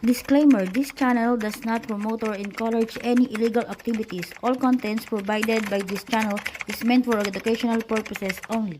Disclaimer: this channel does not promote or encourage any illegal activities. All contents provided by this channel is meant for educational purposes only.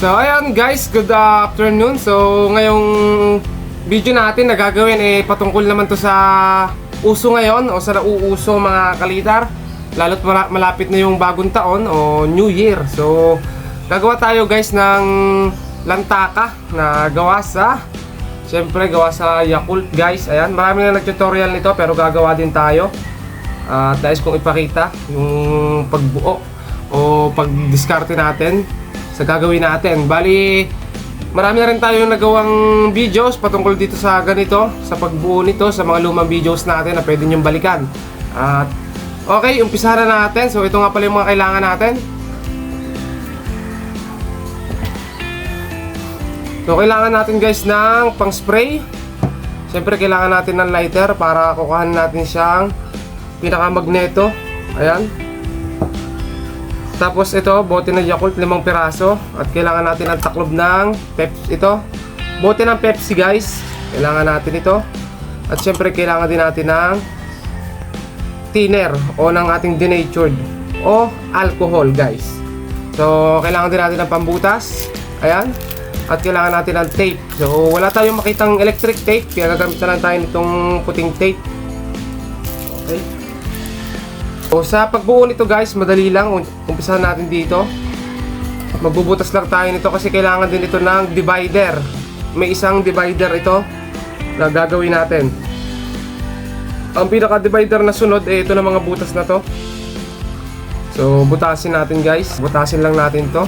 So ayan guys, good afternoon. So ngayong video natin na gagawin patungkol naman to sa uso ngayon o sa nauuso mga kalitar. Lalo't malapit na yung bagong taon o New Year. So gagawa tayo guys ng lantaka na gawa sa Yakult guys. Ayan, marami na nag-tutorial nito pero gagawa din tayo. At nais kong ipakita yung pagbuo o pagdiskarte natin sa gagawin natin. Bali, marami na rin tayong nagawang videos patungkol dito sa ganito, sa pagbuo nito, sa mga lumang videos natin na pwede nyong balikan. At okay, umpisahan na natin. So ito nga pala yung mga kailangan natin. So kailangan natin guys ng pang spray. Siyempre kailangan natin ng lighter para kukuhanin natin siyang pinakamagneto. Ayan. Tapos ito, bote ng Yakult, 5 piraso. At kailangan natin ng taklob ng Pepsi. Ito, bote ng Pepsi guys. Kailangan natin ito. At siyempre kailangan din natin ng thinner o ng ating denatured o alcohol guys. So kailangan din natin ng pambutas. Ayan. At kailangan natin ng tape. So wala tayong makitang electric tape, kaya gagamit na lang tayo nitong puting tape. Okay. So sa pagbuo nito guys, madali lang. Umpisahan natin dito. Magbubutas lang tayo nito kasi kailangan din ito ng divider. May isang divider ito na gagawin natin. Ang pinaka divider na sunod ito na mga butas na to. So butasin natin guys. Butasin lang natin to.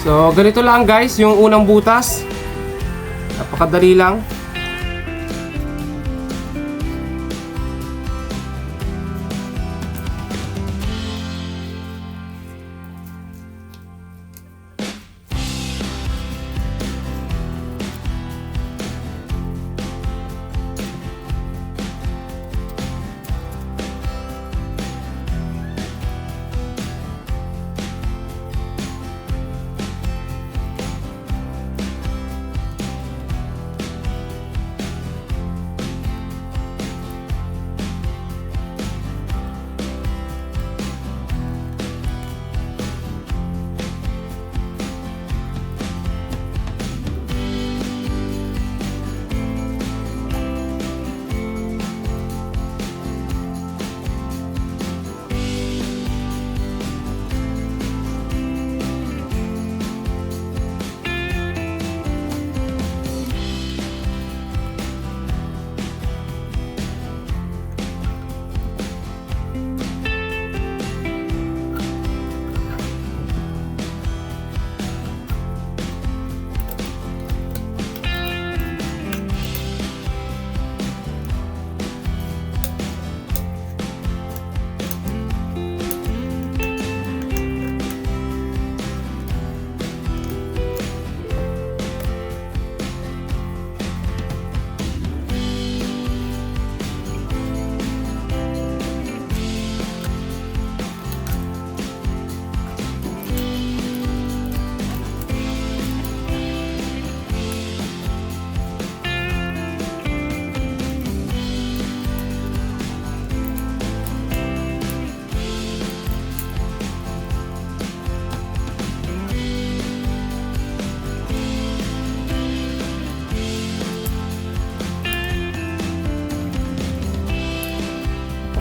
So ganito lang guys yung unang butas. Napakadali lang.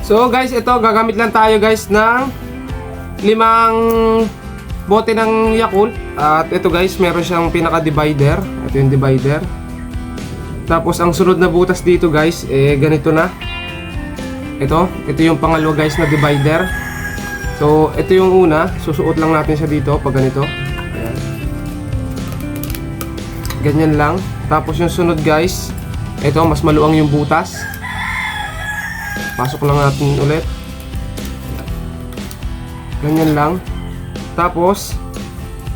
So guys, ito gagamit lang tayo guys ng 5 bote ng Yakult. At ito guys, meron siyang pinaka-divider. Ito yung divider. Tapos ang sunod na butas dito guys, ganito na. Ito yung pangalawa guys na divider. So ito yung una, susuot lang natin siya dito pag ganito. Ayan. Ganyan lang. Tapos yung sunod guys, ito mas maluwang yung butas. Pasok lang natin ulit. Ganyan lang. Tapos,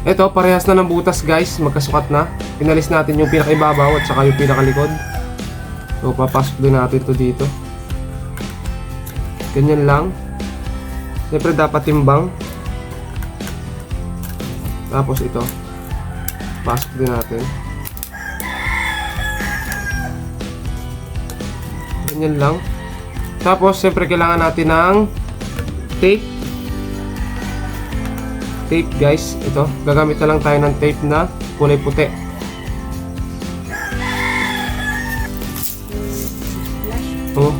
ito, parehas na ng butas guys. Magkasukat na. Pinalis natin yung pinakaibabaw at saka yung pinakalikod. So, papasok din natin ito dito. Ganyan lang. Siyempre, dapat timbang. Tapos ito. Pasok din natin. Ganyan lang. Tapos, siyempre, kailangan natin ng tape. Tape guys, ito, gagamit na lang tayo ng tape na kulay puti. Oh.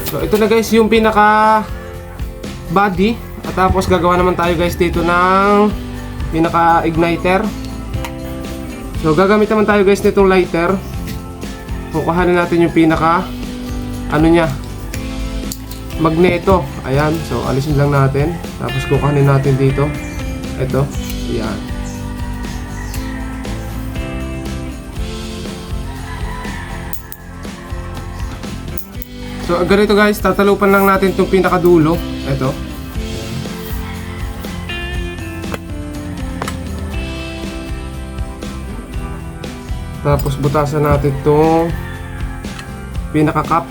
So ito na guys yung pinaka body. At tapos gagawa naman tayo guys dito ng pinaka igniter. So gagamit naman tayo guys nitong lighter. Kukuhanin natin yung pinaka ano nya, magneto. Ayan, so alisin lang natin. Tapos kukuhanin natin dito. Ito, ayan. So ganito guys, tatalupan lang natin itong pinakadulo. Ito. Tapos butasan natin itong pinaka-cap.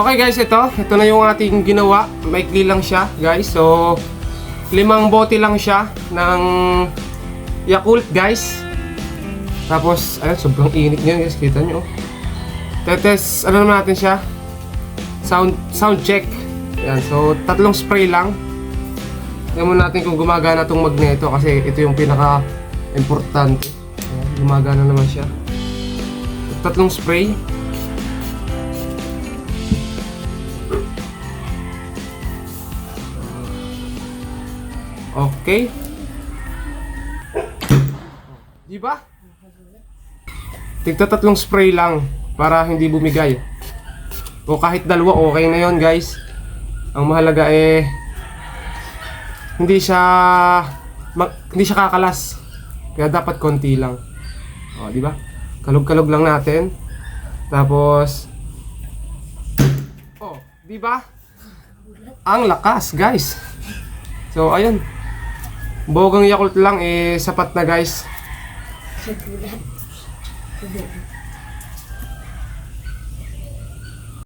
Okay guys, ito na yung ating ginawa. Maikli lang siya guys. So 5 bote lang siya ng Yakult guys. Tapos ayun, sobrang init niyan guys, kita nyo. Tetes, ano naman natin siya? Sound check. Yan, so 3 spray lang. Tingnan muna natin kung gumagana tong magneto kasi ito yung pinaka importante. Ayan, gumagana naman siya. 3 spray. Okay. Di ba? Tigta 3 spray lang para hindi bumigay. O kahit 2, okay na yon guys. Ang mahalaga hindi siya kakalas. Kaya dapat konti lang. O, di ba? Kalog-kalog lang natin. Tapos di ba? Ang lakas, guys. So, ayun. Bogang Yakult lang sapat na, guys.